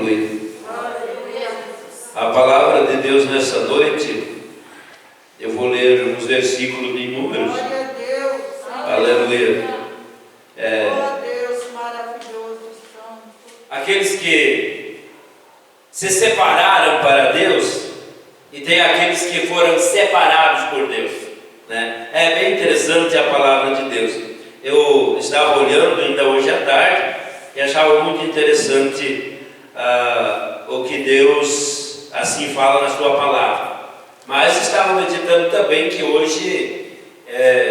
Aleluia. A palavra de Deus nessa noite, eu vou ler uns versículos de Números. Glória a Deus. Aleluia. Glória a Deus, maravilhoso santo. Aqueles que se separaram para Deus e tem aqueles que foram separados por Deus, né? É bem interessante a palavra de Deus. Eu estava olhando ainda hoje à tarde e achava muito interessante o que Deus assim fala na sua palavra. Mas estava meditando também que hoje,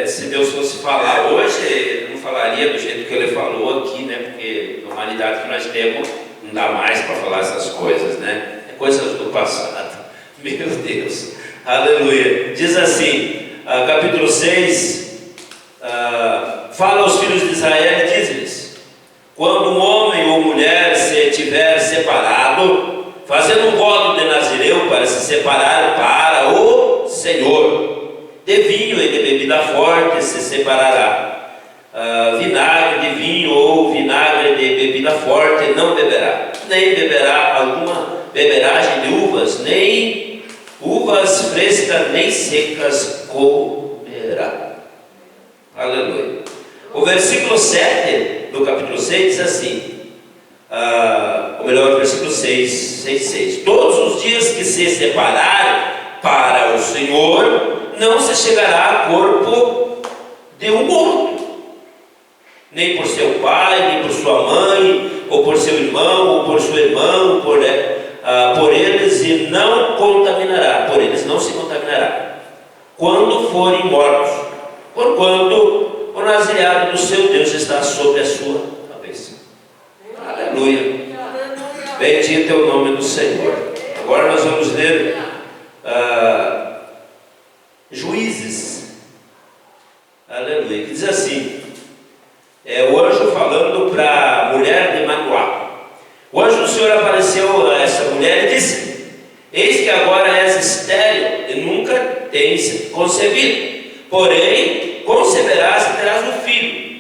se Deus fosse falar hoje, ele não falaria do jeito que ele falou aqui, né? Porque a humanidade que nós temos não dá mais para falar essas coisas, né? É coisas do passado. Meu Deus, aleluia. Diz assim, capítulo 6, fala aos filhos de Israel e diz-lhes: quando um homem ou mulher se tiver separado, fazendo um voto de Nazireu para se separar para o Senhor, de vinho e de bebida forte se separará. Vinagre de vinho ou vinagre de bebida forte não beberá, nem beberá alguma beberagem de uvas, nem uvas frescas nem secas comerá. Aleluia. O versículo 7 do capítulo 6 diz assim, ou melhor, o versículo 6. Todos os dias que se separar para o Senhor, não se chegará a corpo de um morto, nem por seu pai, nem por sua mãe, ou por seu irmão, ou por seu irmão, por eles, e não contaminará, por eles não se contaminará, quando forem mortos, porquanto o nazireado do seu Deus está sobre a sua cabeça. Aleluia. Bendito é o nome do Senhor. Agora nós vamos ler Juízes. Aleluia. Que diz assim, o anjo falando para a mulher de Manoá. O anjo do Senhor apareceu a essa mulher e disse: eis que agora és estéril e nunca tens concebido, porém conceberás e terás um filho.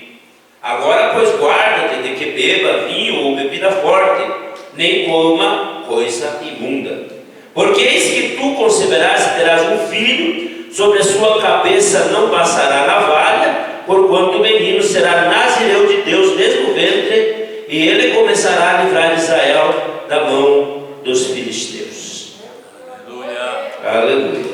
Agora, pois, guarda-te de que beba vinho ou bebida forte, nem coma coisa imunda. Porque eis que tu conceberás e terás um filho, sobre a sua cabeça não passará navalha, porquanto o menino será nazireu de Deus desde o ventre, e ele começará a livrar Israel da mão dos filisteus. Aleluia. Aleluia.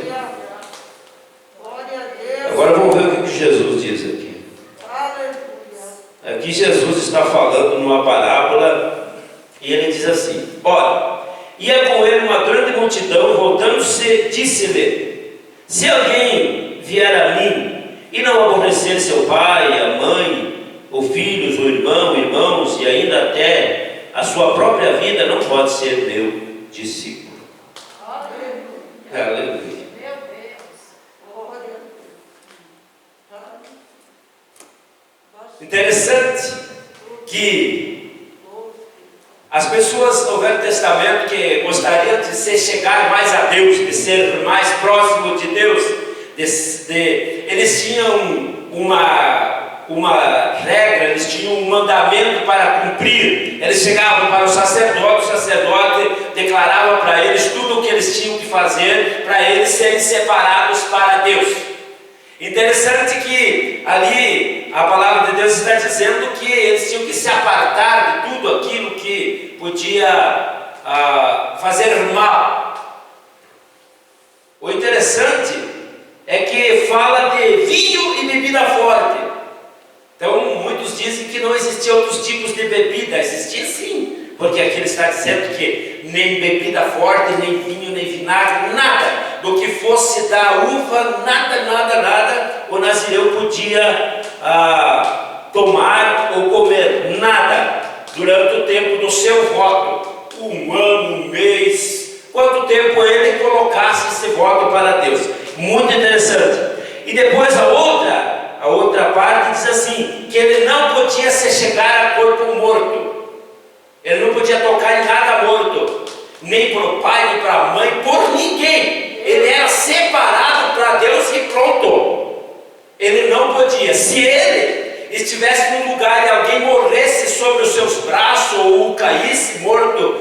Glória a Deus. Agora vamos ver o que Jesus diz aqui. Aleluia. Aqui Jesus está falando numa parábola e ele diz assim: ora, ia com ele uma grande multidão, voltando-se, disse-lhe: se alguém vier a mim e não aborrecer seu pai, a mãe, os filhos, o irmão, irmãos e ainda até a sua própria vida, não pode ser meu discípulo. Aleluia. Aleluia. Meu Deus. Glória a Deus. Interessante que as pessoas no Velho Testamento que gostariam de se chegar mais a Deus, de ser mais próximo de Deus, eles tinham uma regra, eles tinham um mandamento para cumprir. Eles chegavam para o sacerdote declarava para eles tudo o que eles tinham que fazer para eles serem separados para Deus. Interessante que ali a palavra de Deus está dizendo que eles tinham que se apartar de tudo aquilo que podia fazer mal. O interessante é que fala de vinho e bebida forte. Então muitos dizem que não existiam outros tipos de bebida. Existia sim, porque aqui ele está dizendo que nem bebida forte, nem vinho, nem vinagre, nada do que fosse da uva, nada o nazireu podia tomar ou comer, nada, durante o tempo do seu voto, um ano, um mês, quanto tempo ele colocasse esse voto para Deus. Muito interessante. E depois a outra parte diz assim, que ele não podia se chegar a corpo morto, ele não podia tocar em nada morto, nem para o pai, nem para a mãe, por ninguém. Ele era separado para Deus e pronto. Ele não podia. Se ele estivesse num lugar e alguém morresse sobre os seus braços ou caísse morto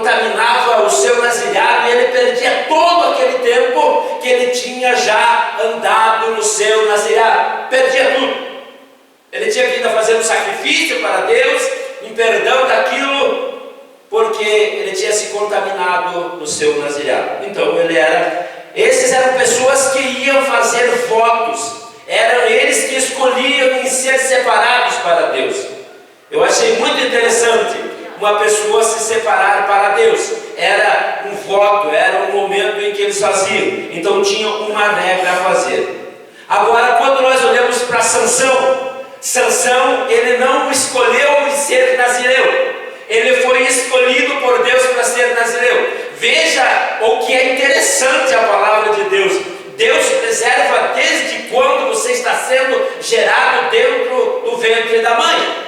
contaminava o seu nazireado e ele perdia todo aquele tempo que ele tinha já andado no seu nazireado. Perdia tudo. Ele tinha que ainda fazer um sacrifício para Deus, em perdão daquilo, porque ele tinha se contaminado no seu nazireado. Então esses eram pessoas que iam fazer votos, eram eles que escolhiam em ser separados para Deus. Eu achei muito interessante uma pessoa se separar para Deus. Era um voto, era um momento em que eles faziam. Então tinham uma regra a fazer. Agora, quando nós olhamos para Sansão, ele não escolheu ser nazireu. Ele foi escolhido por Deus para ser nazireu. Veja o que é interessante a palavra de Deus. Deus preserva desde quando você está sendo gerado dentro do ventre da mãe.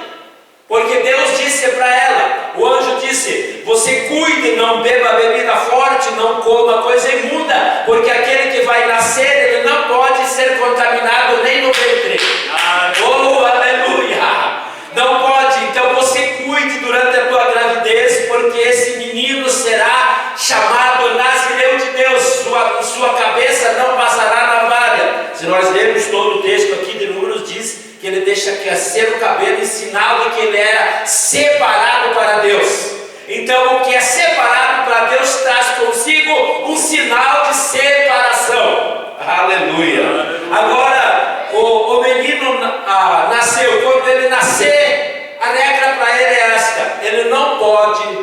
Porque Deus disse para ela, o anjo disse: você cuide, não beba bebida forte, não coma coisa imunda, porque aquele que vai nascer, ele não pode ser contaminado nem no ventre. Oh, aleluia! Não pode. Então você cuide durante a tua gravidez, porque esse menino será chamado nazireu de Deus. Sua cabeça não passará navalha. Se nós lermos todo o texto aqui de Números, diz que ele deixa crescer o cabelo em sinal de que ele era separado para Deus. Então o que é separado para Deus traz consigo um sinal de separação. Aleluia! Agora o menino nasceu. Quando ele nascer, a regra para ele é esta: ele não pode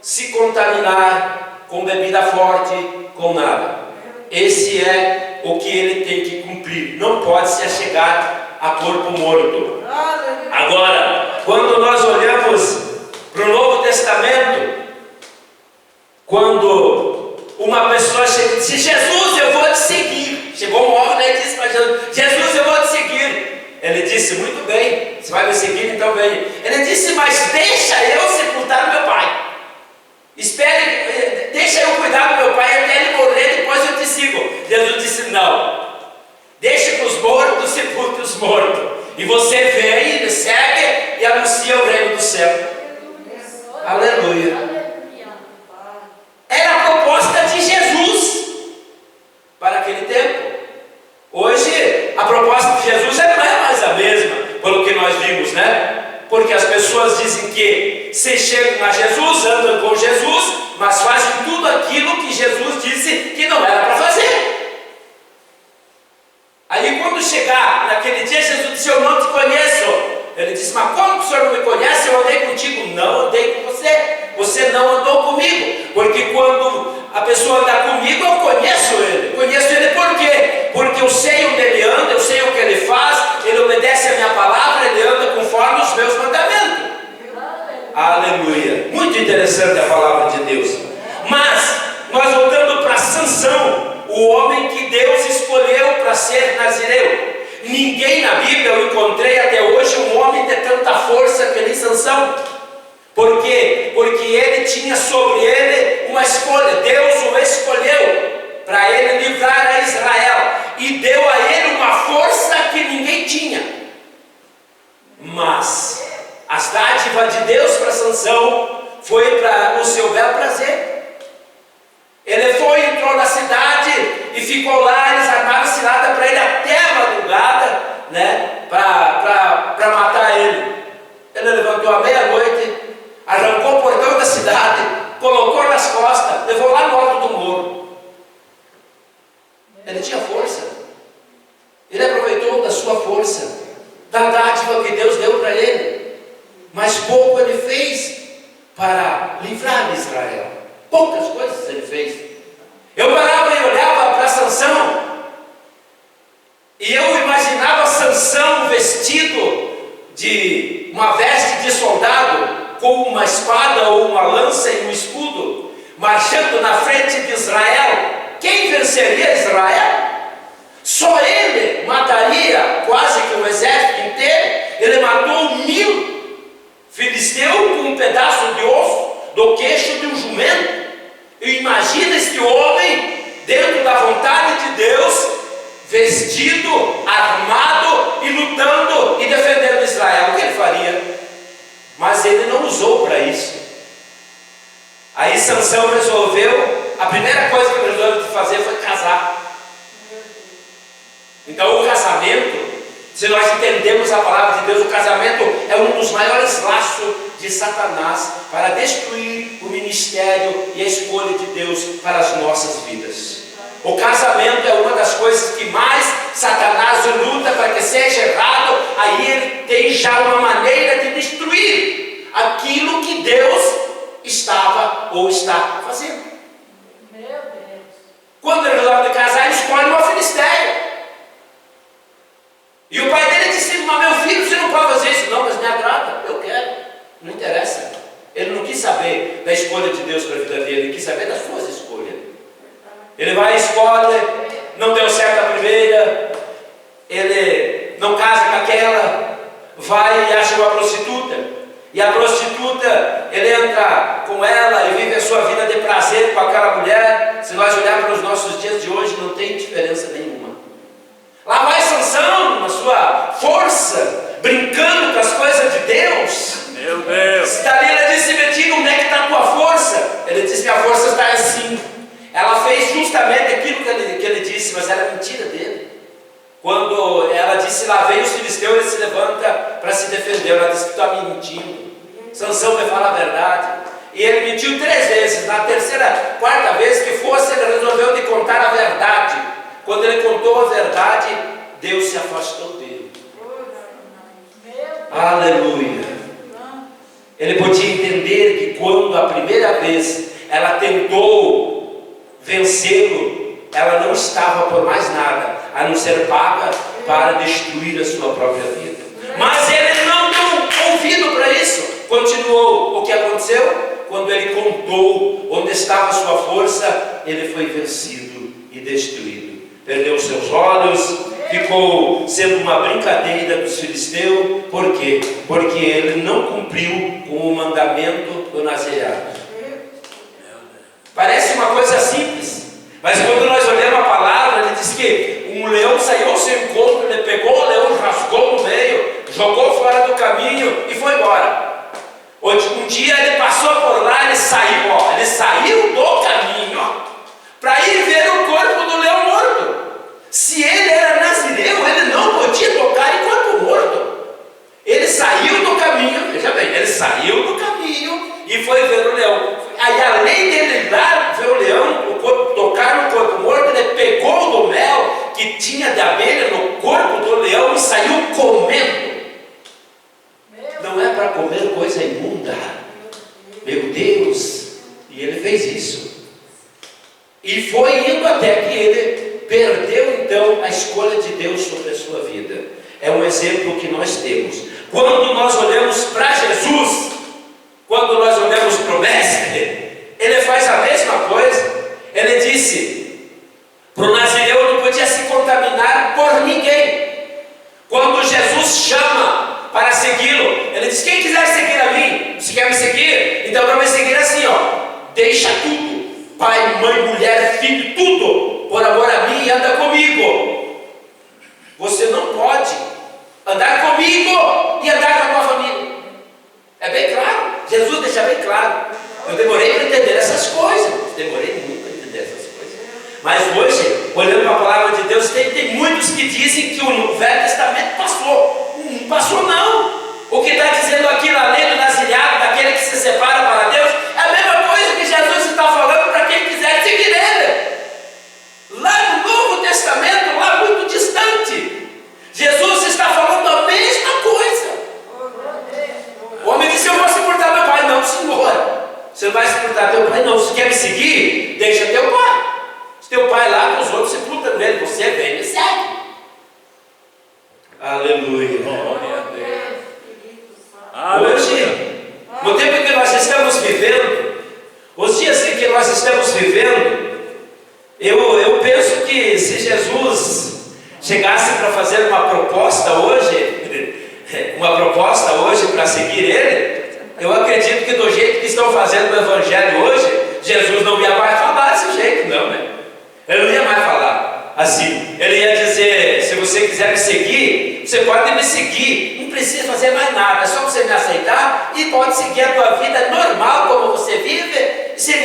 se contaminar com bebida forte, com nada. Esse é o que ele tem que cumprir. Não pode se achegar a corpo morto. Agora, quando nós olhamos para o Novo Testamento, quando uma pessoa chega e disse: Jesus, eu vou te seguir. Chegou um homem e disse para Jesus: Jesus, eu vou te seguir. Ele disse: muito bem, você vai me seguir, então vem. Ele disse: mas deixa eu sepultar meu pai. Espere, deixa eu cuidar do meu pai até ele morrer, depois eu te sigo. Jesus disse: não, deixa que os mortos sepultem os mortos, e você vem, me segue e anuncia o reino do céu. Aleluia. Era a proposta de Jesus para aquele tempo. Hoje a proposta de Jesus não é mais a mesma, pelo que nós vimos, né? Porque as pessoas dizem que se chegam a Jesus, andam com Jesus, mas fazem tudo aquilo que Jesus disse que não era para fazer. Aí quando chegar naquele dia, Jesus disse: eu não te conheço. Ele disse: mas como que o senhor não me conhece? Eu andei contigo. Não andei com você. Você não andou comigo. Porque quando a pessoa anda comigo, eu conheço ele. Conheço ele por quê? Porque eu sei onde ele anda, eu sei o que ele faz, ele obedece a minha palavra, ele anda conforme os meus mandamentos. Aleluia. Muito interessante a palavra de Deus. Mas, nós voltando para Sansão, o homem que Deus escolheu para ser nazireu. Ninguém na Bíblia eu encontrei até hoje um homem de tanta força que nem Sansão. Por quê? Porque ele tinha sobre ele uma escolha. Deus o escolheu para ele livrar a Israel e deu a ele uma força que ninguém tinha. Mas as dádivas de Deus para Sansão foi para o seu bel prazer. Ele foi, entrou na cidade e ficou lá. Eles armaram cilada para ele até a madrugada, né, para matar ele. Ele levantou à meia-noite, arrancou o portão da cidade, colocou nas costas, levou lá no alto do muro. Ele tinha força. Ele aproveitou da sua força, da dádiva que Deus deu para ele. Mas pouco ele fez para livrar Israel. Poucas coisas ele fez. Eu parava e olhava para Sansão, e eu imaginava Sansão vestido de uma veste de soldado, com uma espada ou uma lança e um escudo, marchando na frente de Israel. Quem venceria Israel? Só ele mataria quase que um exército inteiro. Ele matou 1000 filisteus com um pedaço de osso do queixo de um jumento. E imagina este homem dentro da vontade de Deus, vestido, armado e lutando e defendendo Israel. O que ele faria? Mas ele não usou para isso. Aí Sansão resolveu, a primeira coisa que ele resolveu fazer foi casar. Então o casamento, se nós entendemos a palavra de Deus, o casamento é um dos maiores laços de Satanás para destruir o ministério e a escolha de Deus para as nossas vidas. O casamento é uma das coisas que mais Satanás luta para que seja errado. Aí ele tem já uma maneira de destruir aquilo que Deus estava ou está fazendo. Meu Deus. Quando ele resolve casar, ele escolhe uma filisteia. E o pai dele disse: mas meu filho, você não pode fazer isso. Não, mas me agrada, eu quero, não interessa. Ele não quis saber da escolha de Deus para a vida dele, ele quis saber das suas escolhas. Ele vai e escolhe, não deu certo a primeira, ele não casa com aquela, vai e acha uma prostituta. E a prostituta, ele entra com ela e vive a sua vida de prazer com aquela mulher. Se nós olharmos para os nossos dias de hoje, não tem diferença nenhuma. Lá vai Sansão, na sua força, brincando com as coisas de Deus. Meu Deus. Dalila disse: Betinho, onde é que está a tua força? Ele disse que a força está assim. Ela fez justamente aquilo que ele disse, mas era mentira dele. Quando ela disse: lá vem os filisteus, ele se levanta para se defender. Ela disse: tu está mentindo. Sansão vai falar a verdade. E ele mentiu 3 vezes. Na terceira, quarta vez que fosse, ele resolveu de contar a verdade. Quando ele contou a verdade, Deus se afastou dele. Aleluia. Ele podia entender que quando a primeira vez ela tentou vencê-lo, ela não estava por mais nada a não ser paga para destruir a sua própria vida. Mas ele não deu ouvido para isso. Continuou. O que aconteceu? Quando ele contou onde estava a sua força, ele foi vencido e destruído. Perdeu seus olhos, ficou sendo uma brincadeira dos filisteus. Por quê? Porque ele não cumpriu com o mandamento do nazireado. Parece uma coisa simples, mas quando nós olhamos a palavra, ele diz que um leão saiu ao seu encontro, ele pegou o leão, rasgou no meio, jogou fora do caminho e foi embora. Um dia ele passou por lá, ele saiu do caminho para ir ver o corpo do leão morto. Se ele era nazireu, ele não podia tocar enquanto morto. Ele saiu do caminho, veja bem, ele saiu do caminho e foi ver o leão. Aí, além dele ir lá ver o leão, tocar no corpo morto, ele pegou do mel que tinha de abelha no corpo do leão e saiu comendo. Não é para comer coisa imunda. Meu Deus! E ele fez isso. E foi indo até que ele perdeu então a escolha de Deus sobre a sua vida. É um exemplo que nós temos. Quando nós olhamos para Jesus, quando nós olhamos para o Mestre, ele faz a mesma coisa. Ele disse para o nazireu não podia se contaminar por ninguém. Quando Jesus chama para segui-lo, ele diz: quem quiser seguir a mim, você quer me seguir? Então para me seguir assim, deixa tudo, pai, mãe, mulher, filho, tudo, por amor a mim, e anda comigo. Você não pode andar comigo e andar com a tua família. É bem claro, Jesus deixa bem claro. Eu demorei para entender essas coisas, demorei muito para entender essas coisas. Mas hoje, olhando para a palavra de Deus, tem muitos que dizem que o Velho Testamento passou. Não passou não. O que está dizendo aqui na lei do nazireado, daquele que se separa para Deus, é a mesma coisa que Jesus está falando para quem quiser seguir ele. Lá no Novo Testamento, lá muito distante, Jesus está falando a mesma coisa. O homem disse: eu vou suportar meu pai. Não, senhor, você não vai suportar teu pai não. Você quer me seguir? Deixa teu pai. Se teu pai lá, os outros sepultam nele, você vem e segue. Aleluia. Glória a Deus. Hoje, no tempo que nós estamos vivendo, os dias em que nós estamos vivendo, eu penso que se Jesus chegasse para fazer uma proposta hoje para seguir ele, eu acredito que do jeito que estão fazendo o evangelho hoje, Jesus não ia mais falar desse jeito, não, né? Ele não ia mais falar assim. Ele ia dizer: se você quiser me seguir, você pode me seguir, não precisa fazer mais nada, é só você me aceitar e pode seguir a tua vida normal como você vive. Se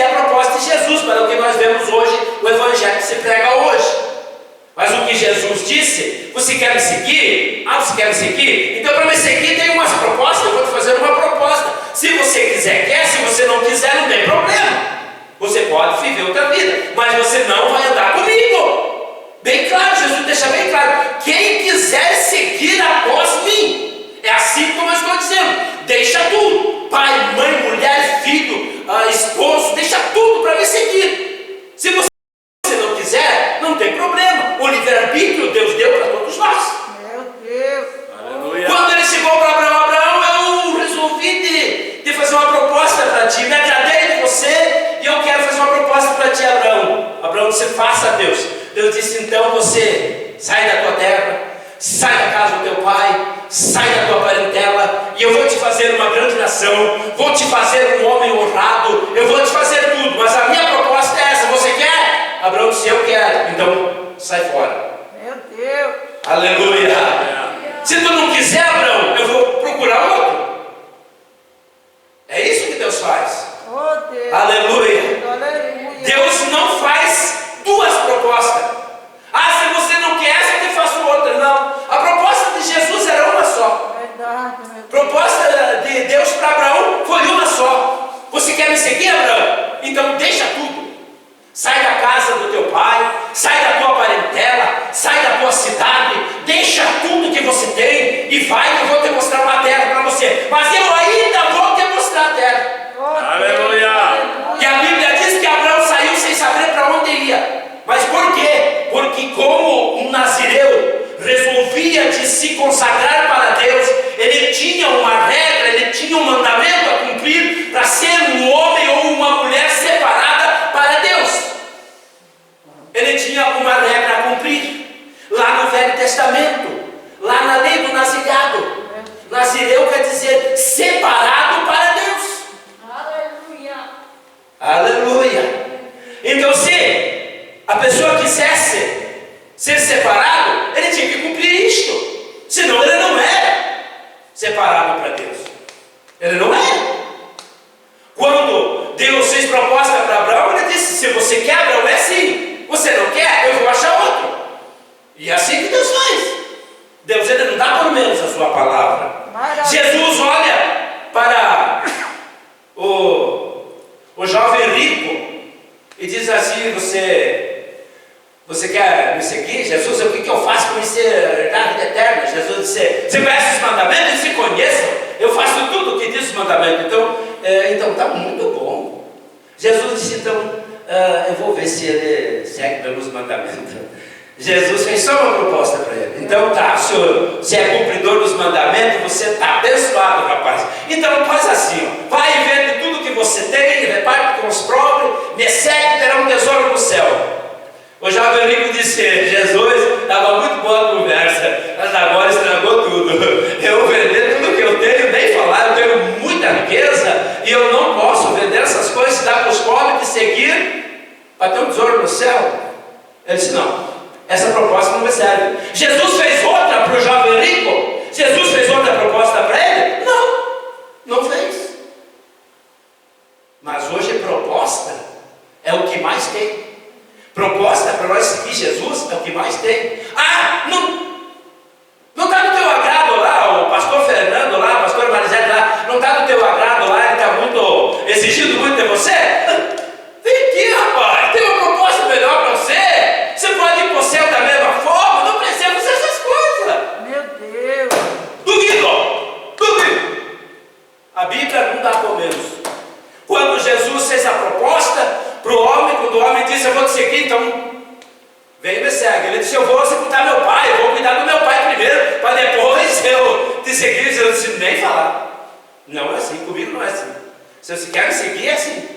Você quer me seguir? Ah, você quer me seguir? Então para me seguir tem umas propostas, eu vou te fazer uma proposta. Se você quiser, quer, se você não quiser, não tem problema. Você pode viver outra vida, mas você não vai andar comigo. Bem claro, Jesus deixa bem claro: quem quiser seguir após mim, é assim como eu estou dizendo, deixa tudo, pai, mãe, mulher, filho, esposo, deixa tudo para me seguir. Se você não quiser, não tem problema. O livre-arbítrio Deus deu para todos nós. Meu Deus. Aleluia. Quando ele chegou para Abraão, eu resolvi de fazer uma proposta para ti. Me agradei de você e eu quero fazer uma proposta para ti, Abraão. Abraão disse: faça a Deus. Deus disse: então você sai da tua terra, sai da casa do teu pai, sai da tua parentela, e eu vou te fazer uma grande nação, vou te fazer um homem honrado, eu vou te fazer tudo, mas a minha proposta é essa. Você quer? Abraão disse: eu quero. Então sai fora. Meu Deus. Aleluia. Se tu não quiser, Abraão, eu vou procurar outro. É isso que Deus faz. Oh, Deus. Aleluia. Aleluia. Deus não faz duas propostas. Ah, se você não quer essa, eu te faço outra. Não. A proposta de Jesus era uma só. Verdade, meu A Deus. proposta de Deus para Abraão foi uma só. Você quer me seguir, Abraão? Então deixa tudo. Sai da casa do teu pai, sai da tua parentela, sai da tua cidade, deixa tudo que você tem e vai, que eu vou te mostrar uma terra para você. Mas eu ainda vou te mostrar a terra. Oh, Deus. Aleluia. E a Bíblia diz que Abraão saiu sem saber para onde ia. Mas por quê? Porque como um nazireu resolvia de se consagrar para Deus, ele tinha uma regra, ele tinha um mandamento a cumprir para ser um homem ou uma mulher separada para Deus. Ele tinha uma regra a cumprir. Lá no Velho Testamento, lá na lei do nazirado, nazireu quer dizer separado para Deus. Aleluia. Aleluia. Então se a pessoa quisesse ser separado, ele tinha que cumprir isto. Senão ele não era separado para Deus. Ele não era. Quando Deus fez proposta para Abraão, ele disse: se você quer, Abraão, é assim. Você não quer, eu vou achar outro. E é assim que Deus faz. Deus, ele não dá por menos a sua palavra. Maravilha. Jesus olha para o jovem rico e diz assim: você quer me seguir? Jesus, o que eu faço para me ser na vida eterna? Jesus disse: você conhece os mandamentos? Se conheçam, eu faço tudo o que diz os mandamentos. Então está muito bom. Jesus disse: então eu vou ver se ele segue pelos mandamentos. Jesus fez só uma proposta para ele. Então tá, senhor, você é cumpridor dos mandamentos, você está abençoado, rapaz. Então faz assim, ó, vai e vende tudo que você tem, reparte com os próprios, me segue, terá um tesouro no céu. O jovem rico disse: Jesus, estava muito boa a conversa, mas agora estragou tudo. Eu vou vender tudo que eu tenho, nem falar, eu tenho muita riqueza e eu não posso vender essas coisas, dar para os pobres, e seguir para ter um tesouro no céu. Ele disse: não, essa proposta não me serve. Jesus fez outra para o jovem rico? Jesus fez outra proposta para ele? Não fez. Mas hoje proposta é o que mais tem. Proposta para nós seguir Jesus é o que mais tem. Ah, não está no teu agrado lá, o pastor Fernando lá, o pastor Marisete lá, não está no teu agrado lá, ele está muito, exigindo muito de você? Vem aqui, rapaz, tem uma proposta melhor para você. Você pode ir para o céu da mesma forma, não precisa fazer essas coisas. Meu Deus. Duvido. A Bíblia não dá por menos. Quando Jesus fez a proposta para o homem, quando o homem disse: eu vou te seguir, então vem e me segue. Ele disse: eu vou sepultar meu pai, eu vou cuidar do meu pai primeiro, para depois eu te seguir. Jesus disse: nem falar. Não é assim, comigo não é assim. Se você quer me seguir, é assim.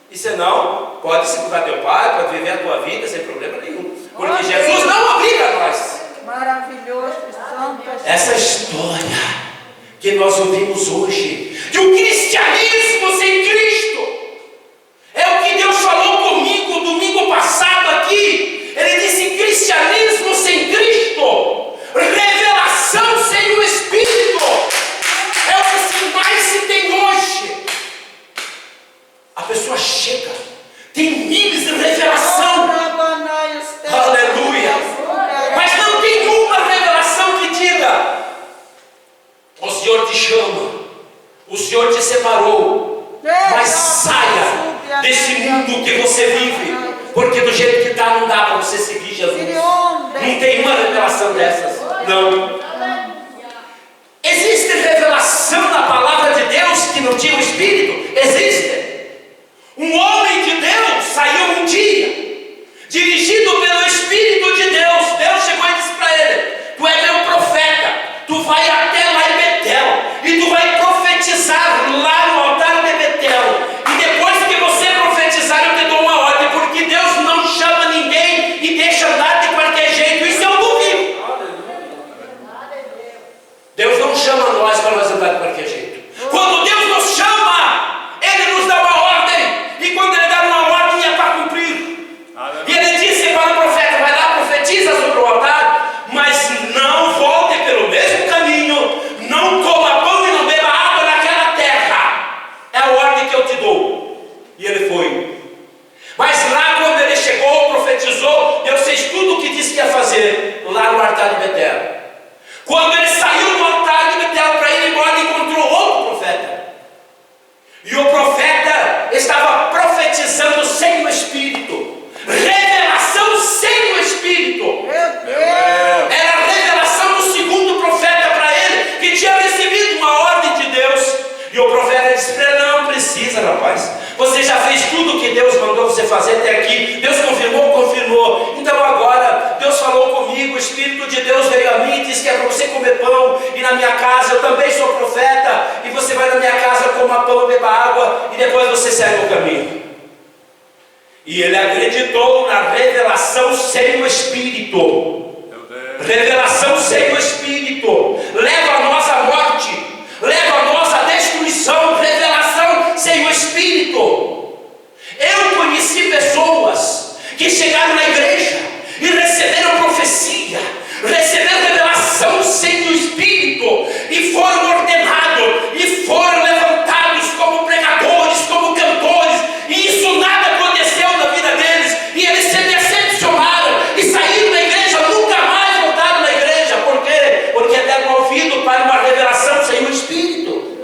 E se não, pode sepultar teu pai, pode viver a tua vida sem problema nenhum. Porque Jesus não obriga nós. Maravilhoso, santo. Essa história que nós ouvimos hoje, de um cristianismo sem Cristo, é o que Deus falou comigo domingo passado aqui. Ele disse: cristianismo sem Cristo, revelação sem o Espírito, é o que mais se tem hoje. A pessoa chega, tem níveis de revelação, aleluia, mas não tem uma revelação Senhor te chama, o Senhor te separou, mas saia desse mundo que você vive, porque do jeito que está não dá para você seguir Jesus. Não tem uma revelação dessas, não. Existe revelação na palavra de Deus que não tinha o Espírito? Existe. Um homem de Deus saiu um dia, dirigido pelo Espírito de Deus. Deus chegou e disse para ele: tu é meu profeta, tu vai até lá em Betel, e tu vai profetizar lá no altar de Betel, e depois que você profetizar eu te dou uma ordem, porque Deus não chama ninguém e deixa andar de qualquer jeito. Isso eu duvido. Deus não chama nós para nós andar de qualquer jeito. Quando Deus nos chama, Ele nos dá uma ordem, e quando Ele dá uma ordem é para cumprir. E Ele disse para o profeta: vai lá, profetiza sobre o altar, mas não volte pelo mesmo caminho, não coma pão e não beba água naquela terra. É a ordem que eu te dou. E ele foi. Mas lá quando ele chegou, profetizou, Deus fez tudo o que disse que ia fazer lá no altar de Betel. Quando ele saiu do altar de Betel para ir embora, ele encontrou outro profeta. E o profeta estava profetizando sem o Espírito. Revelação sem o Espírito. Era a revelação do segundo profeta para ele, que tinha recebido uma ordem de Deus. E o profeta disse para ele: não precisa, rapaz, você já fez tudo o que Deus mandou você fazer até aqui. Deus confirmou. Então agora Deus falou comigo, o Espírito de Deus veio a mim e disse que é para você comer pão, e na minha casa eu também sou profeta, e você vai na minha casa, coma pão, beba água, e depois você segue o caminho. E ele acreditou na revelação sem o Espírito. Revelação sem o Espírito leva a nós à morte, leva a nós à destruição. Revelação sem o Espírito. Eu conheci pessoas que chegaram na igreja e receberam profecia, receberam revelação sem o Espírito, e foram ordenados, e foram levantados como pregadores, como cantores, e isso nada aconteceu na vida deles, e eles se decepcionaram e saíram da igreja, nunca mais voltaram na igreja. Por quê? Porque deram ouvido para uma revelação sem o Espírito.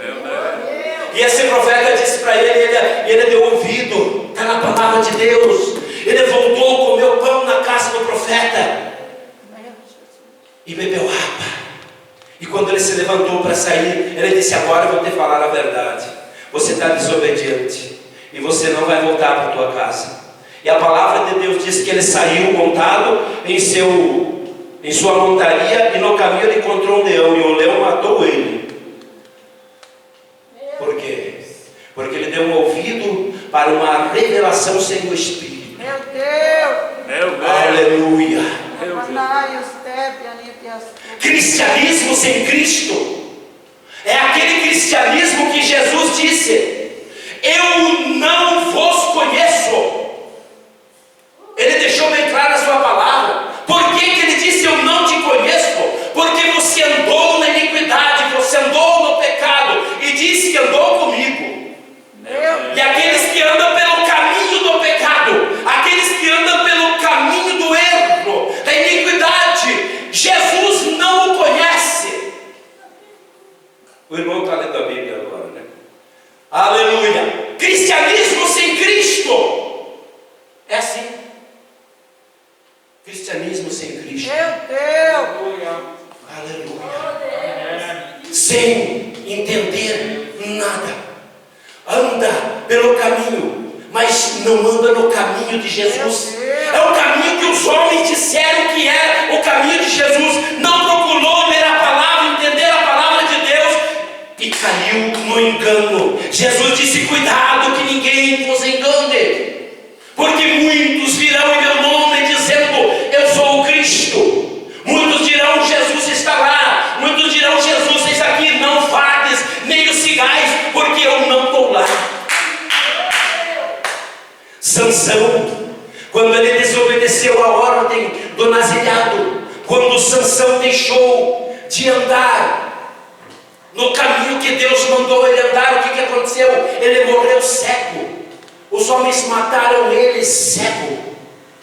E esse profeta disse para ele, ele deu ouvido, está na palavra de Deus. Ele voltou, comeu pão na casa do profeta e bebeu água. E quando ele se levantou para sair, ele disse: agora eu vou te falar a verdade. Você está desobediente e você não vai voltar para a tua casa. E a palavra de Deus diz que ele saiu montado em sua montaria, e no caminho ele encontrou um leão, e o leão matou ele. Por quê? Porque ele deu um ouvido para uma revelação sem o Espírito. Meu Deus. Aleluia. Cristianismo sem Cristo é aquele cristianismo que Jesus disse: eu não vos conheço. Ele deixou bem claro na sua palavra. Por que ele disse: eu não te conheço? Porque você andou na iniquidade, você andou no pecado, e disse que andou comigo. E aqueles que andam pelo caminho do pecado, aqueles que andam pelo caminho do erro, da iniquidade, Jesus não o conhece. O irmão está lendo a Bíblia agora, né? Aleluia. Cristianismo sem Cristo é assim. Cristianismo sem Cristo. Meu Deus. Aleluia. Sem entender nada. Anda pelo caminho, mas não anda no caminho de Jesus. É o caminho que os homens disseram que era o caminho de Jesus. Não procurou ler a palavra, entender a palavra de Deus, e caiu no engano. Jesus disse: cuidado que ninguém vos engane, porque muitos virão em meu nome dizendo: eu sou o Cristo. Muitos dirão: Jesus está lá. Muitos dirão: Jesus está aqui. Não fades, nem os cigais, porque eu não estou lá. Sansão, quando ele desobedeceu a ordem do nazireado, quando Sansão deixou de andar no caminho que Deus mandou ele andar, o que aconteceu? Ele morreu cego. Os homens mataram ele cego.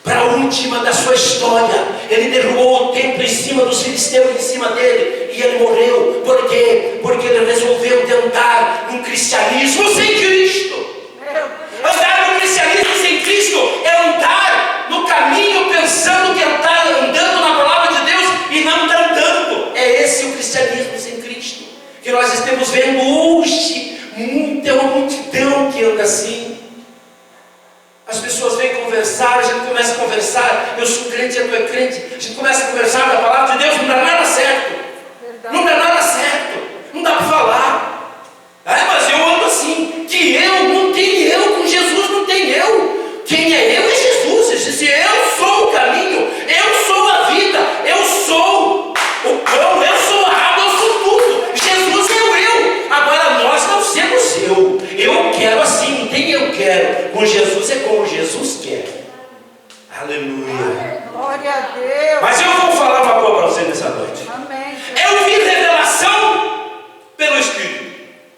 Para a última da sua história, ele derrubou o templo em cima dos filisteus, em cima dele, e ele morreu. Por quê? Porque ele resolveu tentar um cristianismo sem Cristo. Andar no cristianismo sem Cristo é andar no caminho pensando que está andando na palavra de Deus e não está andando. É esse o cristianismo sem Cristo que nós estamos vendo hoje. É uma multidão que anda assim. As pessoas vêm conversar, a gente começa a conversar, eu sou crente, tu é crente, a gente começa a conversar da palavra de Deus, não dá nada certo. Não dá nada certo, não dá para falar. Mas eu ando assim, que eu, não tem eu, com Jesus não tem eu. Quem é eu é Jesus. Ele disse, eu sou o caminho, eu sou a vida, eu sou o pão, eu sou a água, eu sou tudo. Jesus é o eu. Agora nós não somos eu quero assim, não tem eu quero. Com Jesus é como Jesus quer. Aleluia. Glória a Deus. Mas eu vou falar uma coisa para você nessa noite. Amém. Eu vi revelação pelo Espírito.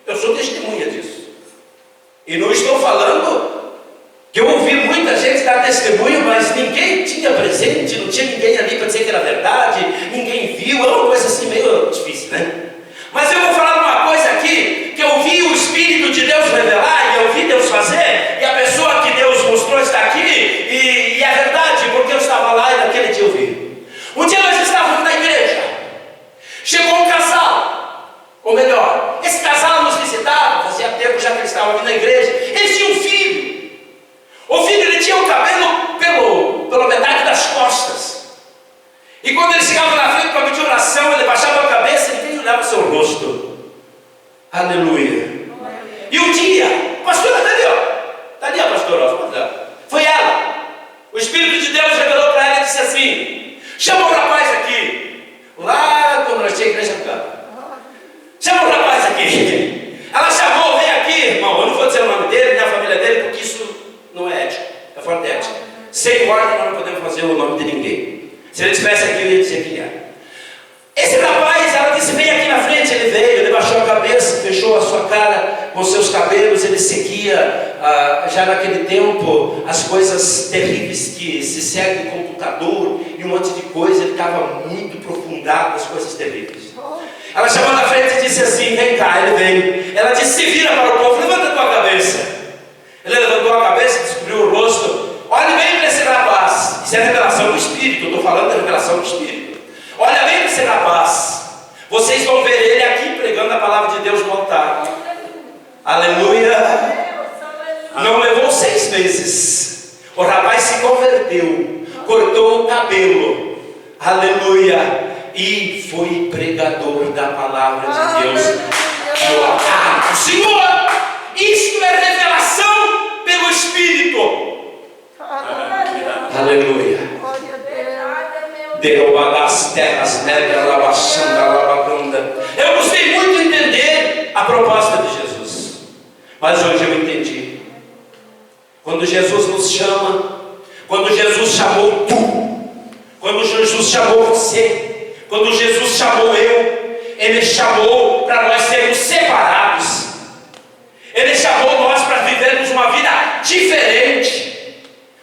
Eu sou testemunha disso. E não estou falando que eu ouvi muita gente dar testemunho, mas ninguém tinha presente, não tinha ninguém ali para dizer que era verdade, ninguém viu, é uma coisa assim meio difícil, né? Mas eu vou falar uma coisa aqui, que eu vi o Espírito de Deus revelar, e eu vi Deus fazer, e a pessoa que Deus mostrou está aqui, e é verdade, porque eu estava lá e naquele dia eu vi. Um dia nós estávamos na igreja, chegou um casal, ou melhor, esse casal nos visitava, fazia tempo já que eles estavam aqui na igreja, eles tinham um filho. O filho, ele tinha o cabelo pela metade das costas. E quando ele chegava na frente para pedir oração, ele baixava a cabeça e nem olhava o seu rosto. Aleluia. E um dia, pastora, está ali, ó. Está ali a pastora, foi ela. O Espírito de Deus revelou para ela e disse assim: chama o rapaz aqui. Lá quando nós tínhamos igreja cá. Chama o rapaz aqui. Ela chamou, vem aqui, irmão. Eu não vou dizer o nome dele, nem a família dele, porque isso não é ético, é fora de ética. Sem ordem nós não podemos fazer o nome de ninguém. Se ele estivesse aqui, eu ia dizer quem é. Esse rapaz, ela disse, vem aqui na frente. Ele veio, ele baixou a cabeça, fechou a sua cara com seus cabelos. Ele seguia, já naquele tempo, as coisas terríveis que se segue com computador e um monte de coisa. Ele estava muito aprofundado nas coisas terríveis. Ela chamou na frente e disse assim, vem cá. Ele veio. Ela disse, se vira para o povo, levanta a tua cabeça. Ele levantou a cabeça, descobriu o rosto. Olhe bem para esse rapaz. Isso é revelação do Espírito. Eu estou falando da revelação do Espírito. Olha bem para esse rapaz. Vocês vão ver ele aqui pregando a palavra de Deus no altar. Aleluia. Não levou 6 meses. O rapaz se converteu. Cortou o cabelo. Aleluia. E foi pregador da palavra de Deus no altar do Senhor. Isto é revelação pelo Espírito. Aleluia. Derrubar as terras negras, lavaxanda, lavacanda. Eu gostei muito de entender a proposta de Jesus. Mas hoje eu entendi. Quando Jesus nos chama, quando Jesus chamou tu, quando Jesus chamou você, quando Jesus chamou eu, Ele chamou para nós sermos separados. Ele chamou nós para vivermos uma vida diferente.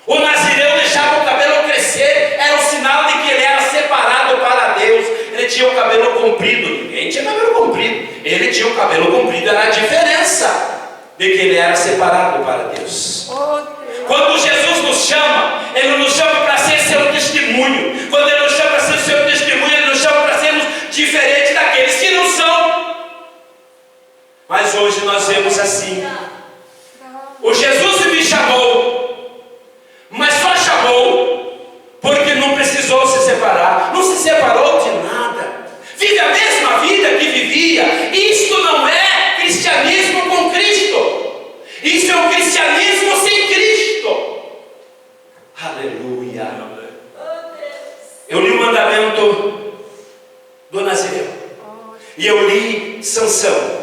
O nazireu deixava o cabelo crescer, era um sinal de que ele era separado para Deus. Ele tinha o cabelo comprido, ninguém tinha cabelo comprido. Ele tinha o cabelo comprido, era a diferença de que ele era separado para Deus. Quando Jesus nos chama, Ele nos chama para ser seu testemunho. Quando Ele nos chama para ser seu testemunho, Ele nos chama para sermos diferentes daqueles que não são. Mas hoje nós vemos assim. O Jesus me chamou, mas só chamou porque não precisou se separar. Não se separou de nada. Vive a mesma vida que vivia. Isto não é cristianismo com Cristo. Isso é um cristianismo sem Cristo. Aleluia. Eu li o mandamento do Nazireu. E eu li Sansão.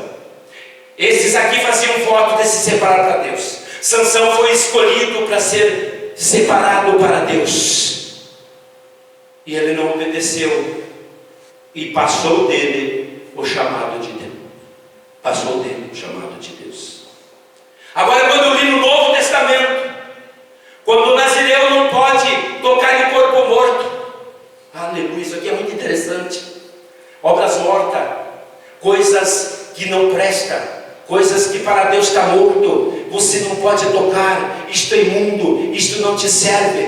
Esses aqui faziam foto de se separar para Deus. Sansão foi escolhido para ser separado para Deus. E ele não obedeceu. E passou dele o chamado de Deus. Passou dele o chamado de Deus. Agora, quando eu li no Novo Testamento, quando o Nazireu não pode tocar em corpo morto. Aleluia, isso aqui é muito interessante. Obras mortas. coisas que não prestam, coisas que para Deus está morto, você não pode tocar, isto é imundo, isto não te serve.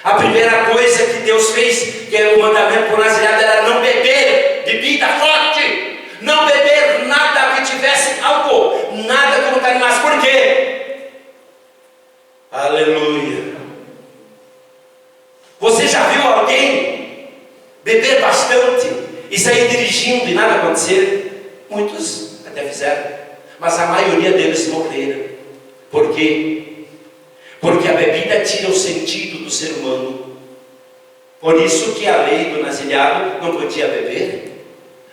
A primeira coisa que Deus fez, que é o mandamento por nazireado, era não beber bebida forte, não beber nada que tivesse álcool, nada que contaminasse. Por quê? Aleluia. Você já viu alguém beber bastante e sair dirigindo e nada acontecer? Muitos até fizeram, mas a maioria deles morreram. Por quê? Porque a bebida tira o sentido do ser humano. Por isso que a lei do nazireado não podia beber.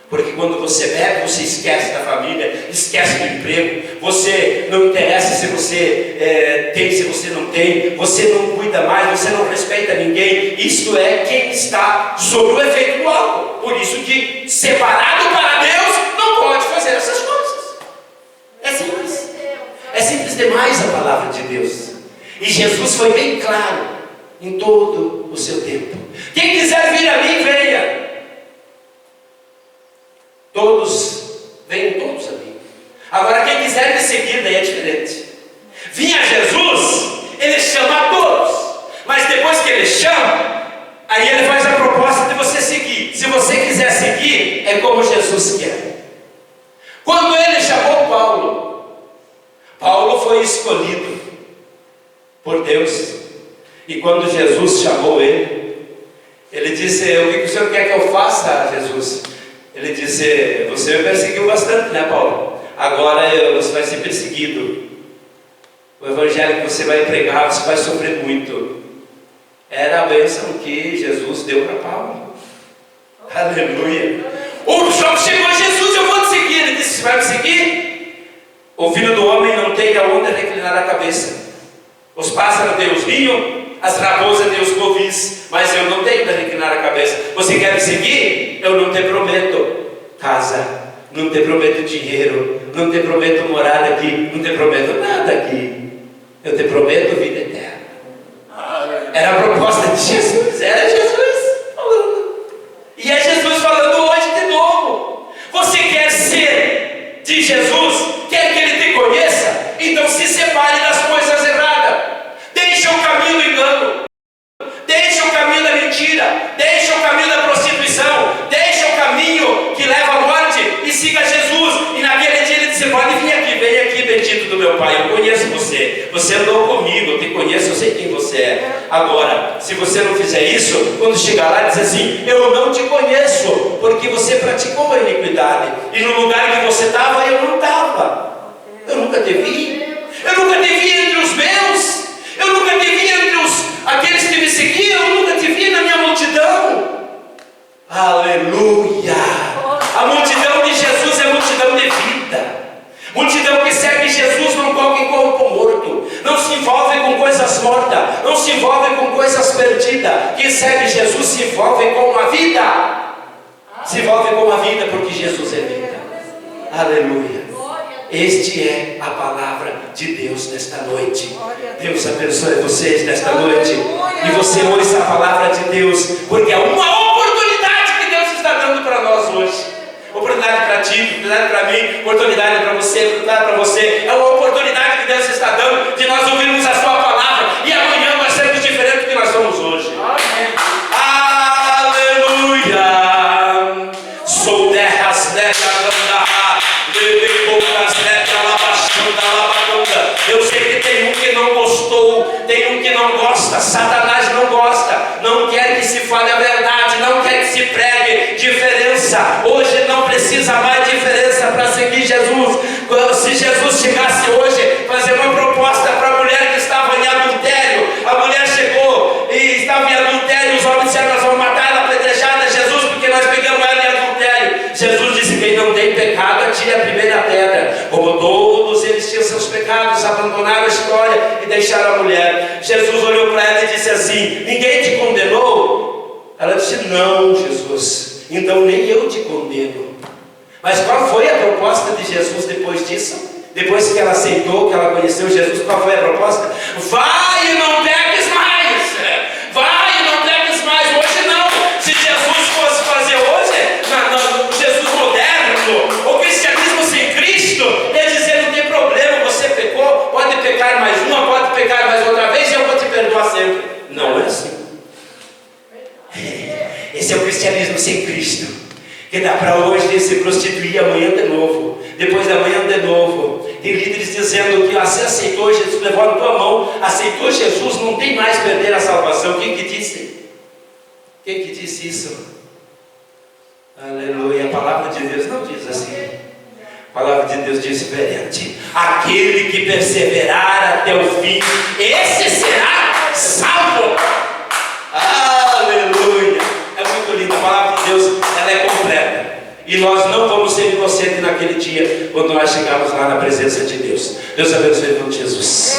Porque quando você bebe, você esquece da família, esquece do emprego, você não interessa se você tem, se você não tem, você não cuida mais, você não respeita ninguém. Isto é quem está sob o efeito do álcool. Por isso que separado para Deus não pode fazer essas coisas. É simples. É simples demais a palavra de Deus. E Jesus foi bem claro em todo o seu tempo. Quem quiser vir a mim, venha. Venham todos a mim. Agora quem quiser me seguir, daí é diferente. Vinha Jesus, ele chama a todos. Mas depois que ele chama, aí ele faz a proposta de você seguir. Se você quiser seguir, é como Jesus quer. Quando ele chamou Paulo foi escolhido por Deus. E quando Jesus chamou ele disse: o que o Senhor quer que eu faça, Jesus? Ele disse: você me perseguiu bastante, né, Paulo? Agora você vai ser perseguido. O evangelho que você vai pregar, você vai sofrer muito. Era a bênção que Jesus deu para Paulo. Aleluia. O jogo chegou a Jesus: eu vou te seguir. Ele disse: você vai me seguir? O filho do homem não tem aonde reclinar a cabeça. Os pássaros têm os ninhos, as raposas têm os covis, mas eu não tenho para reclinar a cabeça. Você quer me seguir? Eu não te prometo casa, não te prometo dinheiro, não te prometo morada aqui, não te prometo nada aqui. Eu te prometo vida eterna. Era a proposta de Jesus, era Jesus falando. E é Jesus falando hoje de novo. Você quer ser de Jesus? Quer que Ele te conheça? Então se separe das coisas erradas. Deixa o caminho do engano. Deixa o caminho da mentira. Deixa o caminho da prostituição. Deixa o caminho que leva à morte e siga Jesus. E naquele dia Ele disse: pode vir aqui, vem aqui, bendito do meu Pai. Eu conheço você. Você andou comigo, eu te conheço, eu sei quem você é. Agora, se você não fizer isso, quando chegar lá, diz assim: eu não te conheço, porque você praticou a iniquidade. E no lugar que você estava, eu não estava. Eu nunca te vi. Eu nunca te vi entre os meus. Eu nunca te vi entre aqueles que me seguiam. Eu nunca te vi na minha multidão. Aleluia. A multidão de Jesus é multidão de vida. Multidão que segue Jesus não corre em corpo morto, não se envolve com coisas mortas, não se envolve com coisas perdidas. Quem segue Jesus se envolve com a vida. Se envolve com a vida porque Jesus é vida. Aleluia. Este é a palavra de Deus nesta noite. Deus abençoe vocês nesta noite. E você ouça a palavra de Deus, porque é uma oportunidade que Deus está dando para nós hoje. Oportunidade para ti, oportunidade para mim, oportunidade para você, oportunidade para você. É uma oportunidade que Deus está dando de nós ouvirmos a sua palavra. E amanhã nós sermos diferentes do que nós somos hoje. Amém. Aleluia. Sou terras, eu sei que tem um que não gostou, tem um que não gosta. Satanás não gosta, não quer que se fale a verdade, não quer que se pregue diferença. Hoje não precisa mais diferença para seguir Jesus. Se Jesus chegasse hoje fazer uma proposta para a mulher que estava em adultério, a mulher chegou e estava em adultério, os homens disseram: nós vamos matar ela apedrejada, Jesus, porque nós pegamos ela em adultério. Jesus disse: quem não tem pecado, atire a primeira pedra. Como todos eles tinham seus pecados, abandonaram a história e deixaram a mulher. Jesus olhou para ela e disse assim: ninguém te condenou? Ela disse: não, Jesus, então nem eu te condeno. Mas qual foi a proposta de Jesus depois disso? Depois que ela aceitou, que ela conheceu Jesus, qual foi a proposta? Vai e não peques mais! Vai e não peques mais! Hoje não! Se Jesus fosse fazer hoje, Jesus moderno, sempre. Não é assim. Esse é o cristianismo sem Cristo, que dá para hoje se prostituir, amanhã de novo, depois da manhã de novo. Tem líderes dizendo que você aceitou Jesus, levou na tua mão, aceitou Jesus, não tem mais perder a salvação. Quem que disse? Quem que disse isso? Aleluia. A palavra de Deus não diz assim. A palavra de Deus diz diferente. Aquele que perseverar até o fim, esse será salvo. Aleluia. É muito lindo. A palavra de Deus, ela é completa. E nós não vamos ser inocentes naquele dia, quando nós chegarmos lá na presença de Deus. Deus abençoe em nome de Jesus.